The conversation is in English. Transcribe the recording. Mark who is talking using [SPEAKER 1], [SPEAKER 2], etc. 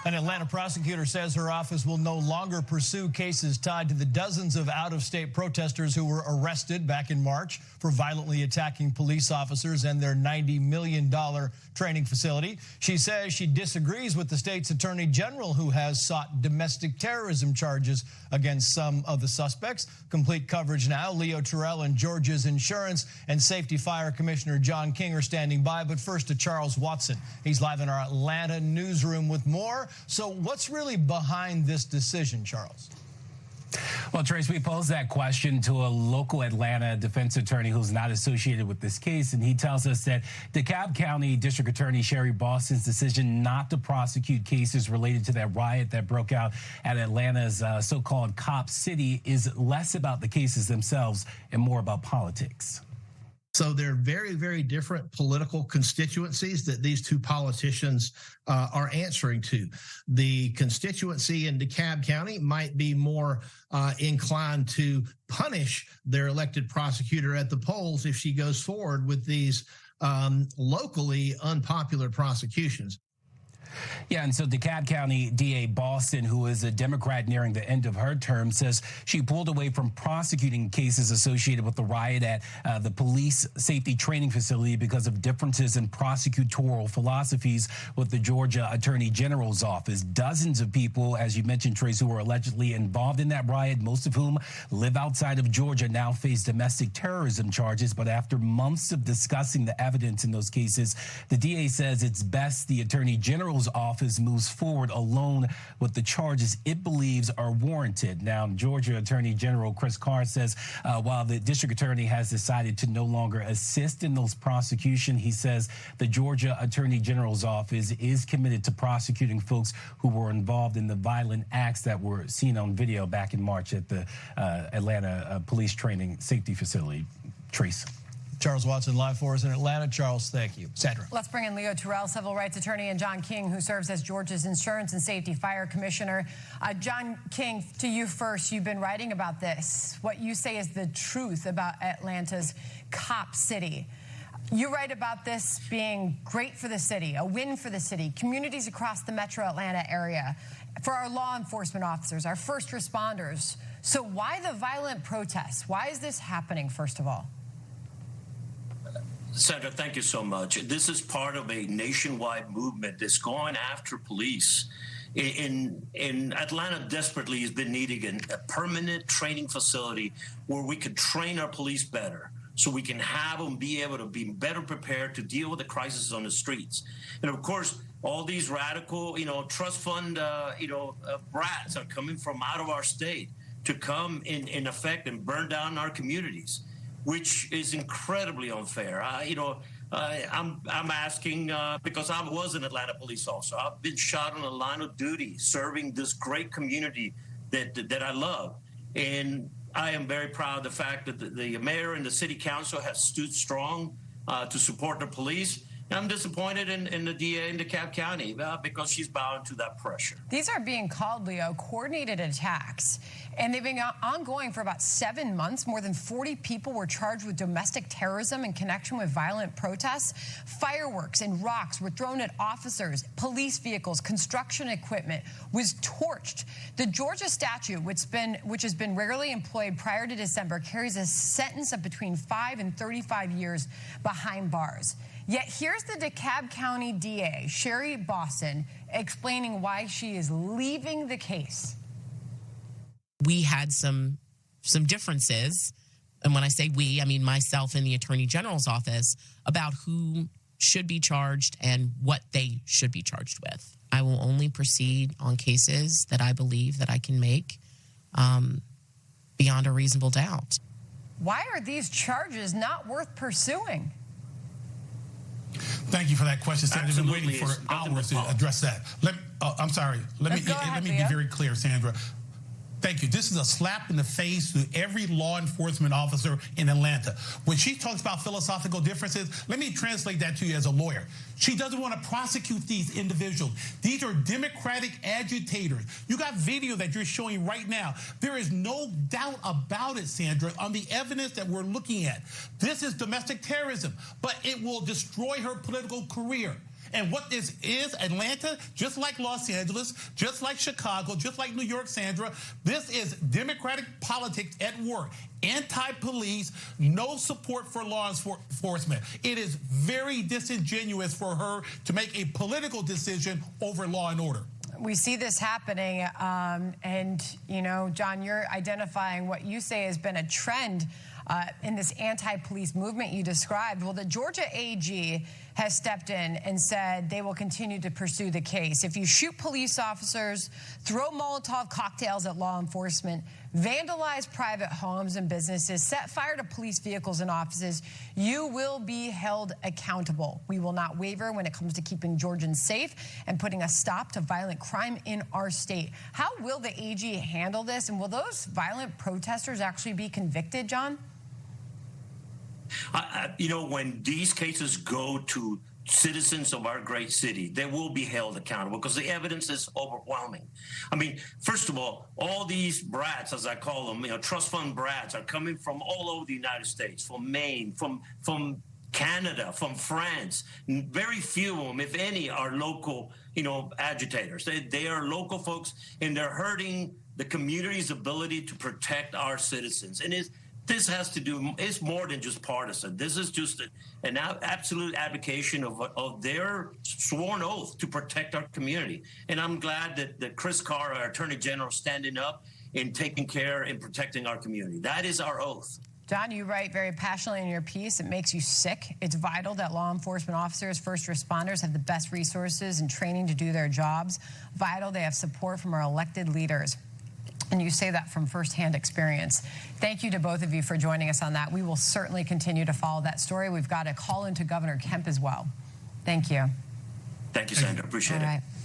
[SPEAKER 1] An Atlanta prosecutor says her office will no longer pursue cases tied to the dozens of out-of-state protesters who were arrested back in March for violently attacking police officers and their $90 million training facility. She says she disagrees with the state's attorney general, who has sought domestic terrorism charges against some of the suspects. Complete coverage now. Leo Terrell and Georgia's Insurance and Safety Fire Commissioner John King are standing by. But first to Charles Watson. He's live in our Atlanta newsroom with more. So what's really behind this decision, Charles?
[SPEAKER 2] Well, Trace, we posed that question to a local Atlanta defense attorney who's not associated with this case, and he tells us that DeKalb County District Attorney Sherry Boston's decision not to prosecute cases related to that riot that broke out at Atlanta's so-called Cop City is less about the cases themselves and more about politics.
[SPEAKER 3] So they're very, very different political constituencies that these two politicians are answering to. The constituency in DeKalb County might be more inclined to punish their elected prosecutor at the polls if she goes forward with these locally unpopular prosecutions.
[SPEAKER 2] Yeah, and so DeKalb County DA Boston, who is a Democrat nearing the end of her term, says she pulled away from prosecuting cases associated with the riot at the police safety training facility because of differences in prosecutorial philosophies with the Georgia Attorney General's office. Dozens of people, as you mentioned, Trace, who were allegedly involved in that riot, most of whom live outside of Georgia, now face domestic terrorism charges. But after months of discussing the evidence in those cases, the DA says it's best the Attorney General's office moves forward alone with the charges it believes are warranted. Now, Georgia Attorney General Chris Carr says while the district attorney has decided to no longer assist in those prosecutions, he says the Georgia Attorney General's office is committed to prosecuting folks who were involved in the violent acts that were seen on video back in March at the Atlanta police training safety facility. Trace.
[SPEAKER 1] Charles Watson live for us in Atlanta. Charles, thank you. Sandra.
[SPEAKER 4] Let's bring in Leo Terrell, civil rights attorney, and John King, who serves as Georgia's Insurance and Safety Fire Commissioner. John King, to you first. You've been writing about this. What you say is the truth about Atlanta's Cop City. You write about this being great for the city, a win for the city, communities across the metro Atlanta area, for our law enforcement officers, our first responders. So why the violent protests? Why is this happening, first of all?
[SPEAKER 5] Sandra, thank you so much. This is part of a nationwide movement that's going after police. In Atlanta desperately has been needing a permanent training facility where we could train our police better, so we can have them be able to be better prepared to deal with the crisis on the streets. And of course, all these radical, trust fund, brats are coming from out of our state to come in effect and burn down our communities, which is incredibly unfair. I'm asking because I was an Atlanta police officer. I've been shot on the line of duty, serving this great community that I love, and I am very proud of the fact that the mayor and the city council have stood strong to support the police. And I'm disappointed in the DA in DeKalb County because she's bowing to that pressure.
[SPEAKER 4] These are being called, Leo, coordinated attacks. And they've been ongoing for about 7 months. More than 40 people were charged with domestic terrorism in connection with violent protests. Fireworks and rocks were thrown at officers, police vehicles, construction equipment was torched. The Georgia statute, which has been rarely employed prior to December, carries a sentence of between 5 and 35 years behind bars. Yet here's the DeKalb County DA, Sherry Boston, explaining why she is leaving the case.
[SPEAKER 6] We had some differences, and when I say we, I mean myself and the Attorney General's office, about who should be charged and what they should be charged with. I will only proceed on cases that I believe that I can make beyond a reasonable doubt.
[SPEAKER 4] Why are these charges not worth pursuing?
[SPEAKER 7] Thank you for that question, Sandra. I've been waiting for hours to address that. I'm sorry. Let me be very clear, Sandra. Thank you. This is a slap in the face to every law enforcement officer in Atlanta. When she talks about philosophical differences, let me translate that to you as a lawyer. She doesn't want to prosecute these individuals. These are Democratic agitators. You got video that you're showing right now. There is no doubt about it, Sandra, on the evidence that we're looking at. This is domestic terrorism, but it will destroy her political career. And what this is, Atlanta, just like Los Angeles, just like Chicago, just like New York, Sandra, this is Democratic politics at work. Anti-police, no support for law enforcement. It is very disingenuous for her to make a political decision over law and order.
[SPEAKER 4] We see this happening, and, you know, John, you're identifying what you say has been a trend in this anti-police movement you described. Well, the Georgia AG has stepped in and said they will continue to pursue the case. If you shoot police officers, throw Molotov cocktails at law enforcement, vandalize private homes and businesses, set fire to police vehicles and offices, you will be held accountable. We will not waver when it comes to keeping Georgians safe and putting a stop to violent crime in our state. How will the AG handle this, and will those violent protesters actually be convicted, John?
[SPEAKER 5] You know, when these cases go to citizens of our great city, they will be held accountable because the evidence is overwhelming. I mean, first of all these brats, as I call them, you know, trust fund brats, are coming from all over the United States, from Maine, from Canada, from France. Very few of them, if any, are local, you know, agitators. They are local folks, and they're hurting the community's ability to protect our citizens. And this has to do, it's more than just partisan. This is just an absolute abdication of their sworn oath to protect our community. And I'm glad that Chris Carr, our Attorney General, is standing up and taking care and protecting our community. That is our oath.
[SPEAKER 4] John, you write very passionately in your piece. It makes you sick. It's vital that law enforcement officers, first responders have the best resources and training to do their jobs. Vital they have support from our elected leaders. And you say that from firsthand experience. Thank you to both of you for joining us on that. We will certainly continue to follow that story. We've got a call into Governor Kemp as well. Thank you.
[SPEAKER 5] Thank you, Sandra. Appreciate it.